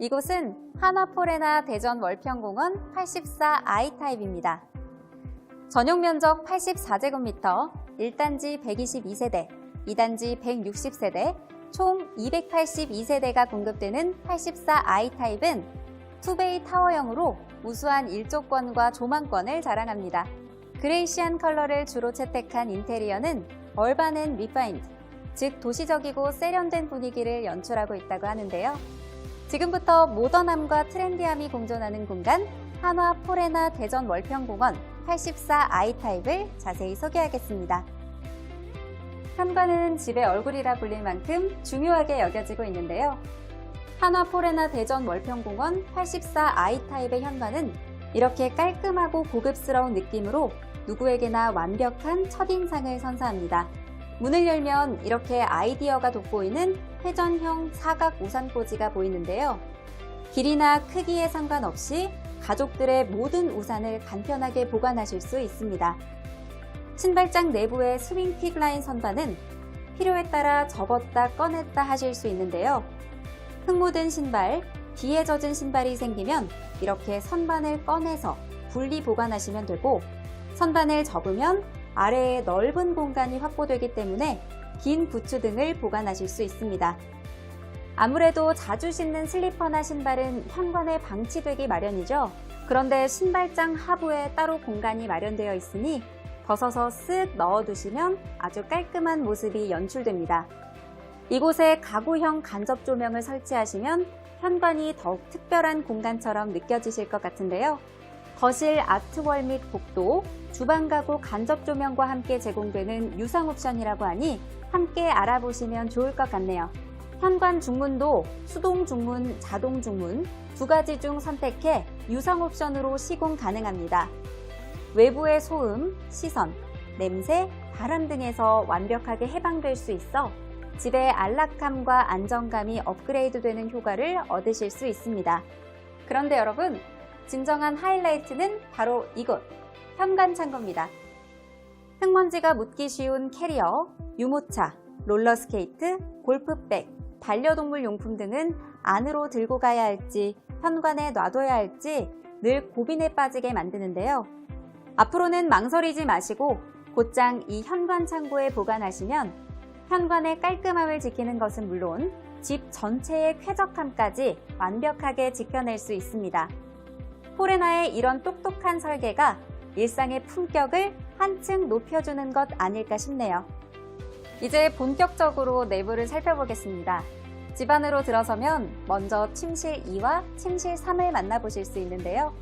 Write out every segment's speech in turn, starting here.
이곳은 한화포레나 대전 월평공원 84I 타입입니다. 전용 면적 84제곱미터, 1단지 122세대, 2단지 160세대, 총 282세대가 공급되는 84I 타입은 투베이 타워형으로 우수한 일조권과 조망권을 자랑합니다. 그레이시한 컬러를 주로 채택한 인테리어는 얼반 앤 리파인드, 즉 도시적이고 세련된 분위기를 연출하고 있다고 하는데요. 지금부터 모던함과 트렌디함이 공존하는 공간 한화포레나 대전 월평공원 84I 타입을 자세히 소개하겠습니다. 현관은 집의 얼굴이라 불릴 만큼 중요하게 여겨지고 있는데요. 한화포레나 대전 월평공원 84I 타입의 현관은 이렇게 깔끔하고 고급스러운 느낌으로 누구에게나 완벽한 첫인상을 선사합니다. 문을 열면 이렇게 아이디어가 돋보이는 회전형 사각 우산꽂이가 보이는데요. 길이나 크기에 상관없이 가족들의 모든 우산을 간편하게 보관하실 수 있습니다. 신발장 내부의 스윙 퀵 라인 선반은 필요에 따라 접었다 꺼냈다 하실 수 있는데요. 흙 묻은 신발, 비에 젖은 신발이 생기면 이렇게 선반을 꺼내서 분리 보관하시면 되고, 선반을 접으면 아래에 넓은 공간이 확보되기 때문에 긴 부츠 등을 보관하실 수 있습니다. 아무래도 자주 신는 슬리퍼나 신발은 현관에 방치되기 마련이죠. 그런데 신발장 하부에 따로 공간이 마련되어 있으니 벗어서 쓱 넣어두시면 아주 깔끔한 모습이 연출됩니다. 이곳에 가구형 간접 조명을 설치하시면 현관이 더욱 특별한 공간처럼 느껴지실 것 같은데요. 거실 아트월 및 복도, 주방 가구 간접 조명과 함께 제공되는 유상 옵션이라고 하니 함께 알아보시면 좋을 것 같네요. 현관 중문도 수동 중문, 자동 중문 두 가지 중 선택해 유상 옵션으로 시공 가능합니다. 외부의 소음, 시선, 냄새, 바람 등에서 완벽하게 해방될 수 있어 집의 안락함과 안정감이 업그레이드되는 효과를 얻으실 수 있습니다. 그런데 여러분, 진정한 하이라이트는 바로 이곳, 현관 창고입니다. 흙먼지가 묻기 쉬운 캐리어, 유모차, 롤러스케이트, 골프백, 반려동물 용품 등은 안으로 들고 가야 할지, 현관에 놔둬야 할지 늘 고민에 빠지게 만드는데요. 앞으로는 망설이지 마시고 곧장 이 현관 창고에 보관하시면 현관의 깔끔함을 지키는 것은 물론 집 전체의 쾌적함까지 완벽하게 지켜낼 수 있습니다. 포레나의 이런 똑똑한 설계가 일상의 품격을 한층 높여주는 것 아닐까 싶네요. 이제 본격적으로 내부를 살펴보겠습니다. 집 안으로 들어서면 먼저 침실 2와 침실 3을 만나보실 수 있는데요.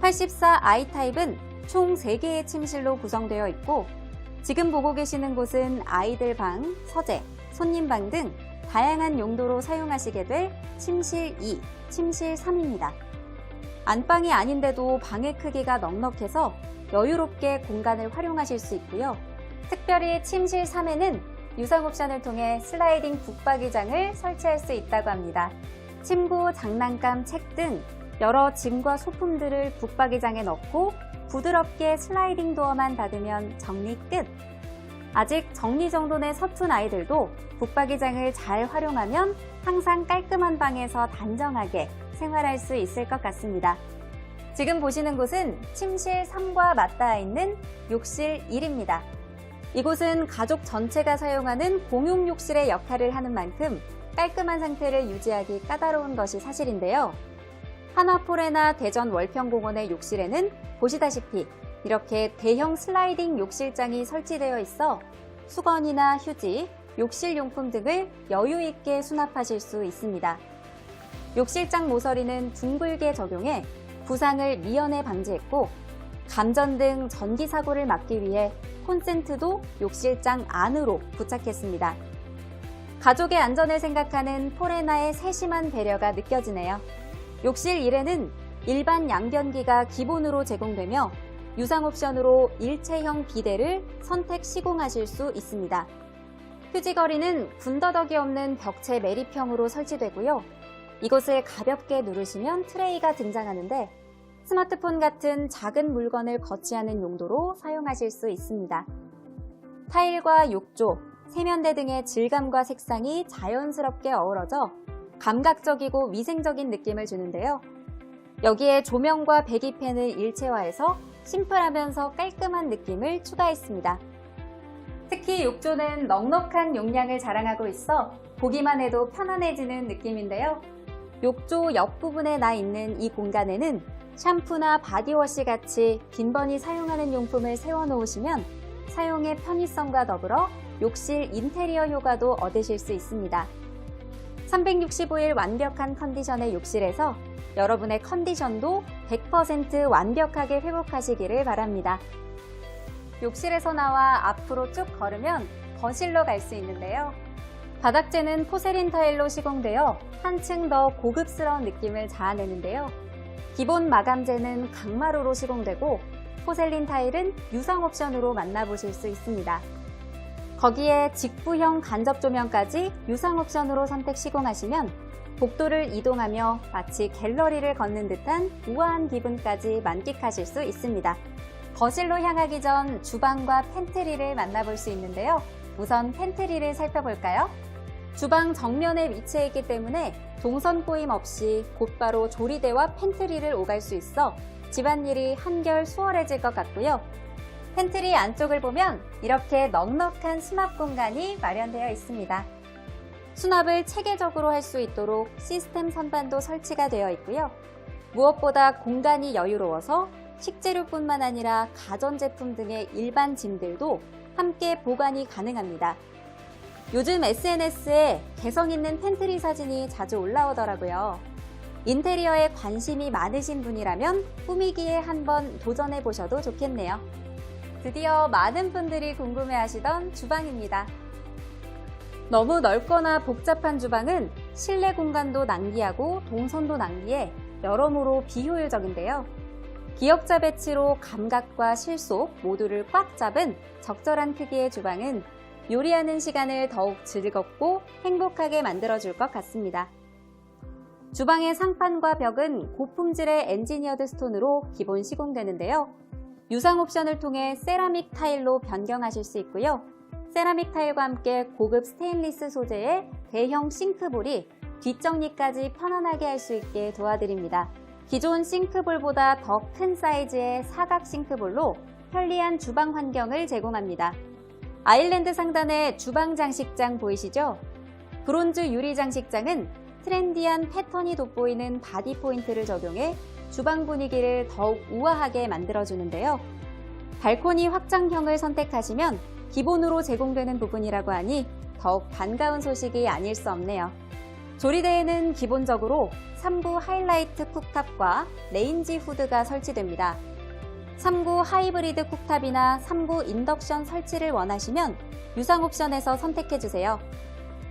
84I 타입은 총 3개의 침실로 구성되어 있고, 지금 보고 계시는 곳은 아이들 방, 서재, 손님 방 등 다양한 용도로 사용하시게 될 침실 2, 침실 3입니다. 안방이 아닌데도 방의 크기가 넉넉해서 여유롭게 공간을 활용하실 수 있고요. 특별히 침실 3에는 유상 옵션을 통해 슬라이딩 북박이장을 설치할 수 있다고 합니다. 침구, 장난감, 책 등 여러 짐과 소품들을 북박이장에 넣고 부드럽게 슬라이딩 도어만 닫으면 정리 끝! 아직 정리정돈에 서툰 아이들도 북박이장을 잘 활용하면 항상 깔끔한 방에서 단정하게 생활할 수 있을 것 같습니다. 지금 보시는 곳은 침실 3과 맞닿아 있는 욕실 1입니다. 이곳은 가족 전체가 사용하는 공용 욕실의 역할을 하는 만큼 깔끔한 상태를 유지하기 까다로운 것이 사실인데요. 한화포레나 대전 월평공원의 욕실에는 보시다시피 이렇게 대형 슬라이딩 욕실장이 설치되어 있어 수건이나 휴지, 욕실 용품 등을 여유 있게 수납하실 수 있습니다. 욕실장 모서리는 둥글게 적용해 부상을 미연에 방지했고, 감전 등 전기 사고를 막기 위해 콘센트도 욕실장 안으로 부착했습니다. 가족의 안전을 생각하는 포레나의 세심한 배려가 느껴지네요. 욕실 1에는 일반 양변기가 기본으로 제공되며 유상 옵션으로 일체형 비데를 선택 시공하실 수 있습니다. 휴지거리는 군더더기 없는 벽체 매립형으로 설치되고요. 이것을 가볍게 누르시면 트레이가 등장하는데 스마트폰 같은 작은 물건을 거치하는 용도로 사용하실 수 있습니다. 타일과 욕조, 세면대 등의 질감과 색상이 자연스럽게 어우러져 감각적이고 위생적인 느낌을 주는데요. 여기에 조명과 배기팬을 일체화해서 심플하면서 깔끔한 느낌을 추가했습니다. 특히 욕조는 넉넉한 용량을 자랑하고 있어 보기만 해도 편안해지는 느낌인데요. 욕조 옆부분에 나 있는 이 공간에는 샴푸나 바디워시 같이 빈번히 사용하는 용품을 세워놓으시면 사용의 편의성과 더불어 욕실 인테리어 효과도 얻으실 수 있습니다. 365일 완벽한 컨디션의 욕실에서 여러분의 컨디션도 100% 완벽하게 회복하시기를 바랍니다. 욕실에서 나와 앞으로 쭉 걸으면 거실로 갈 수 있는데요. 바닥재는 포세린 타일로 시공되어 한층 더 고급스러운 느낌을 자아내는데요. 기본 마감재는 강마루로 시공되고 포셀린 타일은 유상 옵션으로 만나보실 수 있습니다. 거기에 직부형 간접 조명까지 유상 옵션으로 선택 시공하시면 복도를 이동하며 마치 갤러리를 걷는 듯한 우아한 기분까지 만끽하실 수 있습니다. 거실로 향하기 전 주방과 팬트리를 만나볼 수 있는데요. 우선 팬트리를 살펴볼까요? 주방 정면에 위치해 있기 때문에 동선 꼬임 없이 곧바로 조리대와 팬트리를 오갈 수 있어 집안일이 한결 수월해질 것 같고요. 팬트리 안쪽을 보면 이렇게 넉넉한 수납 공간이 마련되어 있습니다. 수납을 체계적으로 할 수 있도록 시스템 선반도 설치가 되어 있고요. 무엇보다 공간이 여유로워서 식재료뿐만 아니라 가전제품 등의 일반 짐들도 함께 보관이 가능합니다. 요즘 SNS에 개성 있는 팬트리 사진이 자주 올라오더라고요. 인테리어에 관심이 많으신 분이라면 꾸미기에 한번 도전해 보셔도 좋겠네요. 드디어 많은 분들이 궁금해하시던 주방입니다. 너무 넓거나 복잡한 주방은 실내 공간도 낭비하고 동선도 낭비해 여러모로 비효율적인데요. 기역자 배치로 감각과 실속 모두를 꽉 잡은 적절한 크기의 주방은 요리하는 시간을 더욱 즐겁고 행복하게 만들어줄 것 같습니다. 주방의 상판과 벽은 고품질의 엔지니어드 스톤으로 기본 시공되는데요. 유상 옵션을 통해 세라믹 타일로 변경하실 수 있고요. 세라믹 타일과 함께 고급 스테인리스 소재의 대형 싱크볼이 뒷정리까지 편안하게 할 수 있게 도와드립니다. 기존 싱크볼보다 더 큰 사이즈의 사각 싱크볼로 편리한 주방 환경을 제공합니다. 아일랜드 상단의 주방 장식장 보이시죠? 브론즈 유리 장식장은 트렌디한 패턴이 돋보이는 바디 포인트를 적용해 주방 분위기를 더욱 우아하게 만들어주는데요. 발코니 확장형을 선택하시면 기본으로 제공되는 부분이라고 하니 더욱 반가운 소식이 아닐 수 없네요. 조리대에는 기본적으로 3구 하이라이트 쿡탑과 레인지 후드가 설치됩니다. 3구 하이브리드 쿡탑이나 3구 인덕션 설치를 원하시면 유상 옵션에서 선택해주세요.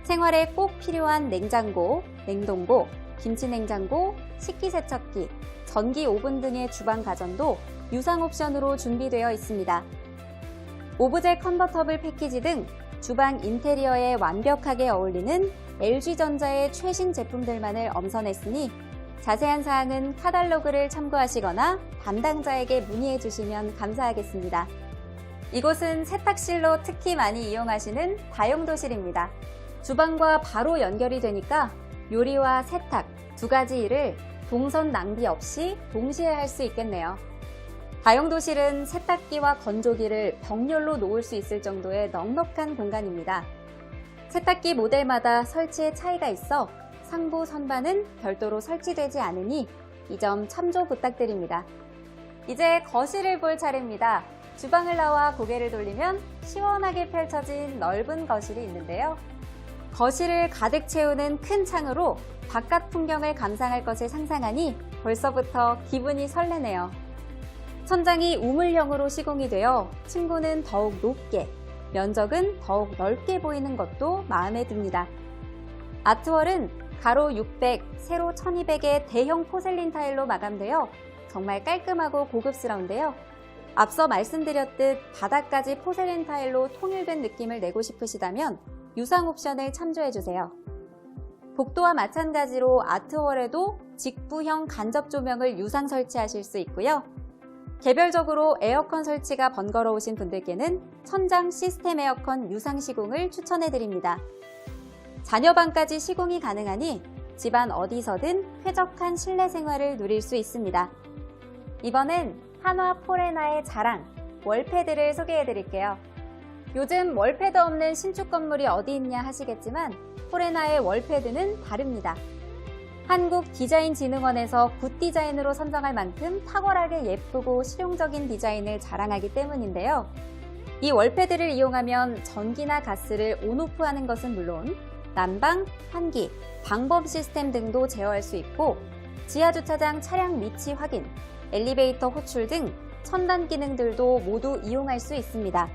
생활에 꼭 필요한 냉장고, 냉동고, 김치냉장고, 식기세척기, 전기 오븐 등의 주방 가전도 유상 옵션으로 준비되어 있습니다. 오브제 컨버터블 패키지 등 주방 인테리어에 완벽하게 어울리는 LG전자의 최신 제품들만을 엄선했으니 자세한 사항은 카탈로그를 참고하시거나 담당자에게 문의해 주시면 감사하겠습니다. 이곳은 세탁실로 특히 많이 이용하시는 다용도실입니다. 주방과 바로 연결이 되니까 요리와 세탁 두 가지 일을 동선 낭비 없이 동시에 할 수 있겠네요. 다용도실은 세탁기와 건조기를 병렬로 놓을 수 있을 정도의 넉넉한 공간입니다. 세탁기 모델마다 설치에 차이가 있어 상부 선반은 별도로 설치되지 않으니 이 점 참조 부탁드립니다. 이제 거실을 볼 차례입니다. 주방을 나와 고개를 돌리면 시원하게 펼쳐진 넓은 거실이 있는데요. 거실을 가득 채우는 큰 창으로 바깥 풍경을 감상할 것을 상상하니 벌써부터 기분이 설레네요. 천장이 우물형으로 시공이 되어 층고는 더욱 높게, 면적은 더욱 넓게 보이는 것도 마음에 듭니다. 아트월은 가로 600, 세로 1200의 대형 포셀린 타일로 마감되어 정말 깔끔하고 고급스러운데요. 앞서 말씀드렸듯 바닥까지 포셀린 타일로 통일된 느낌을 내고 싶으시다면 유상 옵션을 참조해주세요. 복도와 마찬가지로 아트월에도 직부형 간접 조명을 유상 설치하실 수 있고요. 개별적으로 에어컨 설치가 번거로우신 분들께는 천장 시스템 에어컨 유상 시공을 추천해드립니다. 자녀방까지 시공이 가능하니 집안 어디서든 쾌적한 실내 생활을 누릴 수 있습니다. 이번엔 한화 포레나의 자랑, 월패드를 소개해 드릴게요. 요즘 월패드 없는 신축 건물이 어디 있냐 하시겠지만 포레나의 월패드는 다릅니다. 한국디자인진흥원에서 굿디자인으로 선정할 만큼 탁월하게 예쁘고 실용적인 디자인을 자랑하기 때문인데요. 이 월패드를 이용하면 전기나 가스를 온오프하는 것은 물론 난방, 환기, 방범 시스템 등도 제어할 수 있고 지하주차장 차량 위치 확인, 엘리베이터 호출 등 첨단 기능들도 모두 이용할 수 있습니다.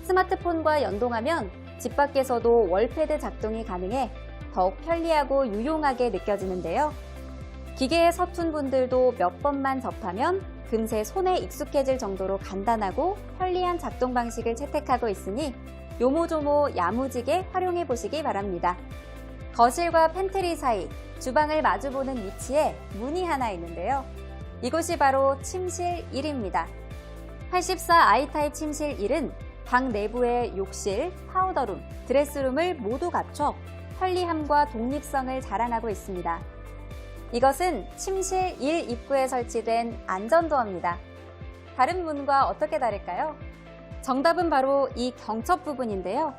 스마트폰과 연동하면 집 밖에서도 월패드 작동이 가능해 더욱 편리하고 유용하게 느껴지는데요. 기계에 서툰 분들도 몇 번만 접하면 금세 손에 익숙해질 정도로 간단하고 편리한 작동 방식을 채택하고 있으니 요모조모 야무지게 활용해 보시기 바랍니다. 거실과 팬트리 사이, 주방을 마주보는 위치에 문이 하나 있는데요. 이곳이 바로 침실 1입니다. 84 I타입 침실 1은 방 내부에 욕실, 파우더룸, 드레스룸을 모두 갖춰 편리함과 독립성을 자랑하고 있습니다. 이것은 침실 1 입구에 설치된 안전도어입니다. 다른 문과 어떻게 다를까요? 정답은 바로 이 경첩 부분인데요.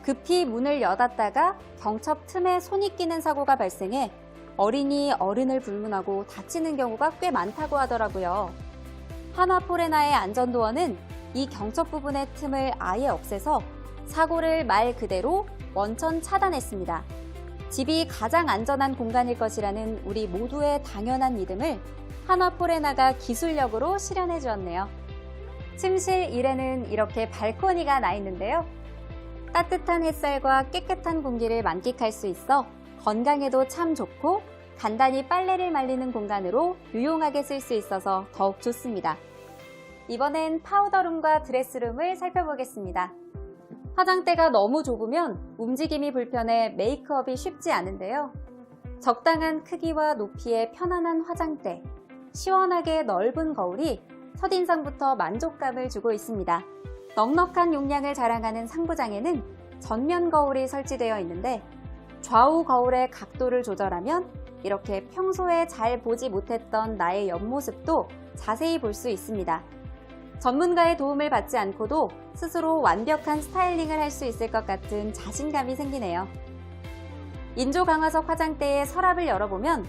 급히 문을 여닫다가 경첩 틈에 손이 끼는 사고가 발생해 어린이, 어른을 불문하고 다치는 경우가 꽤 많다고 하더라고요. 한화 포레나의 안전도어는 이 경첩 부분의 틈을 아예 없애서 사고를 말 그대로 원천 차단했습니다. 집이 가장 안전한 공간일 것이라는 우리 모두의 당연한 믿음을 한화 포레나가 기술력으로 실현해 주었네요. 침실 1에는 이렇게 발코니가 나 있는데요. 따뜻한 햇살과 깨끗한 공기를 만끽할 수 있어 건강에도 참 좋고 간단히 빨래를 말리는 공간으로 유용하게 쓸 수 있어서 더욱 좋습니다. 이번엔 파우더룸과 드레스룸을 살펴보겠습니다. 화장대가 너무 좁으면 움직임이 불편해 메이크업이 쉽지 않은데요. 적당한 크기와 높이의 편안한 화장대, 시원하게 넓은 거울이 첫인상부터 만족감을 주고 있습니다. 넉넉한 용량을 자랑하는 상부장에는 전면 거울이 설치되어 있는데 좌우 거울의 각도를 조절하면 이렇게 평소에 잘 보지 못했던 나의 옆모습도 자세히 볼 수 있습니다. 전문가의 도움을 받지 않고도 스스로 완벽한 스타일링을 할 수 있을 것 같은 자신감이 생기네요. 인조 강화석 화장대의 서랍을 열어보면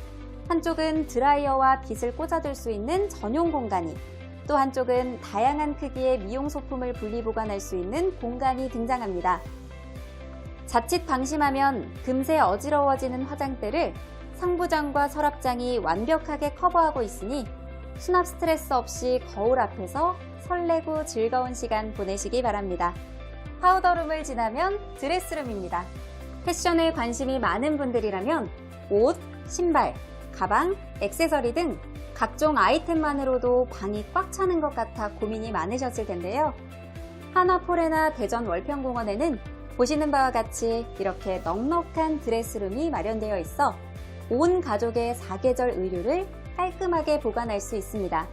한쪽은 드라이어와 빗을 꽂아둘 수 있는 전용 공간이, 또 한쪽은 다양한 크기의 미용 소품을 분리 보관할 수 있는 공간이 등장합니다. 자칫 방심하면 금세 어지러워지는 화장대를 상부장과 서랍장이 완벽하게 커버하고 있으니 수납 스트레스 없이 거울 앞에서 설레고 즐거운 시간 보내시기 바랍니다. 파우더룸을 지나면 드레스룸입니다. 패션에 관심이 많은 분들이라면 옷, 신발, 가방, 액세서리 등 각종 아이템만으로도 방이 꽉 차는 것 같아 고민이 많으셨을 텐데요. 한화 포레나 대전 월평공원에는 보시는 바와 같이 이렇게 넉넉한 드레스룸이 마련되어 있어 온 가족의 사계절 의류를 깔끔하게 보관할 수 있습니다.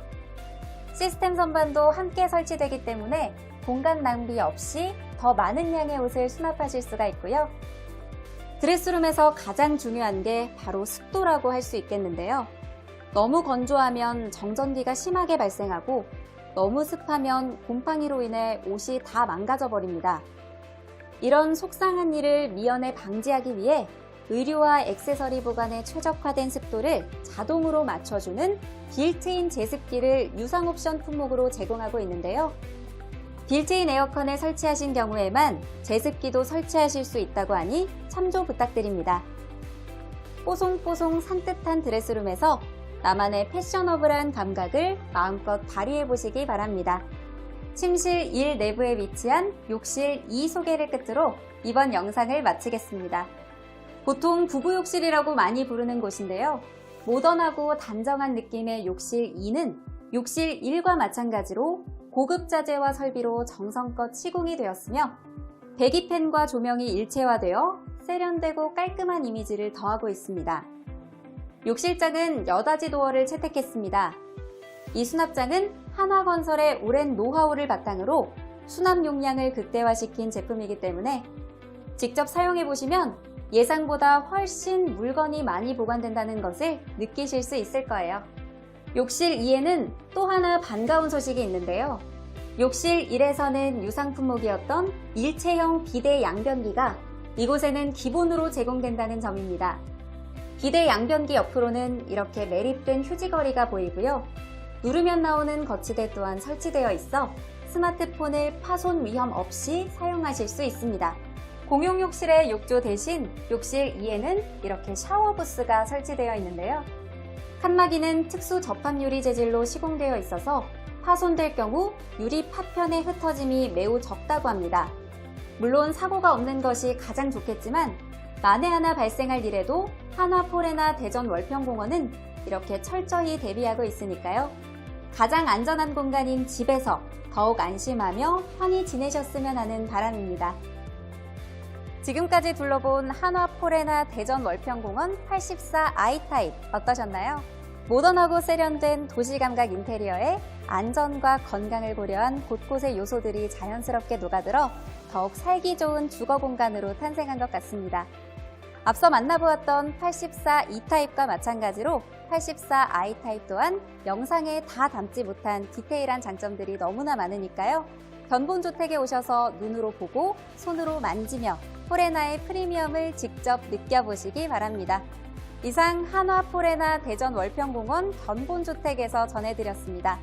시스템 선반도 함께 설치되기 때문에 공간 낭비 없이 더 많은 양의 옷을 수납하실 수가 있고요. 드레스룸에서 가장 중요한 게 바로 습도라고 할 수 있겠는데요. 너무 건조하면 정전기가 심하게 발생하고 너무 습하면 곰팡이로 인해 옷이 다 망가져 버립니다. 이런 속상한 일을 미연에 방지하기 위해 의류와 액세서리 보관에 최적화된 습도를 자동으로 맞춰주는 빌트인 제습기를 유상 옵션 품목으로 제공하고 있는데요. 빌트인 에어컨을 설치하신 경우에만 제습기도 설치하실 수 있다고 하니 참조 부탁드립니다. 뽀송뽀송 산뜻한 드레스룸에서 나만의 패셔너블한 감각을 마음껏 발휘해 보시기 바랍니다. 침실 1 내부에 위치한 욕실 2 소개를 끝으로 이번 영상을 마치겠습니다. 보통 부부욕실이라고 많이 부르는 곳인데요. 모던하고 단정한 느낌의 욕실 2는 욕실 1과 마찬가지로 고급 자재와 설비로 정성껏 시공이 되었으며 배기팬과 조명이 일체화되어 세련되고 깔끔한 이미지를 더하고 있습니다. 욕실장은 여닫이 도어를 채택했습니다. 이 수납장은 한화건설의 오랜 노하우를 바탕으로 수납 용량을 극대화시킨 제품이기 때문에 직접 사용해보시면 예상보다 훨씬 물건이 많이 보관된다는 것을 느끼실 수 있을 거예요. 욕실 2에는 또 하나 반가운 소식이 있는데요. 욕실 1에서는 유상 품목이었던 일체형 비대 양변기가 이곳에는 기본으로 제공된다는 점입니다. 비대 양변기 옆으로는 이렇게 매립된 휴지거리가 보이고요. 누르면 나오는 거치대 또한 설치되어 있어 스마트폰을 파손 위험 없이 사용하실 수 있습니다. 공용 욕실의 욕조 대신 욕실 2에는 이렇게 샤워 부스가 설치되어 있는데요. 칸막이는 특수 접합 유리 재질로 시공되어 있어서 파손될 경우 유리 파편의 흩어짐이 매우 적다고 합니다. 물론 사고가 없는 것이 가장 좋겠지만 만에 하나 발생할 일에도 한화포레나 대전 월평공원은 이렇게 철저히 대비하고 있으니까요. 가장 안전한 공간인 집에서 더욱 안심하며 편히 지내셨으면 하는 바람입니다. 지금까지 둘러본 한화포레나 대전 월평공원 84 아이타입 어떠셨나요? 모던하고 세련된 도시감각 인테리어에 안전과 건강을 고려한 곳곳의 요소들이 자연스럽게 녹아들어 더욱 살기 좋은 주거 공간으로 탄생한 것 같습니다. 앞서 만나보았던 84 E타입과 마찬가지로 84 I타입 또한 영상에 다 담지 못한 디테일한 장점들이 너무나 많으니까요. 견본주택에 오셔서 눈으로 보고 손으로 만지며 포레나의 프리미엄을 직접 느껴보시기 바랍니다. 이상 한화포레나 대전 월평공원 견본주택에서 전해드렸습니다.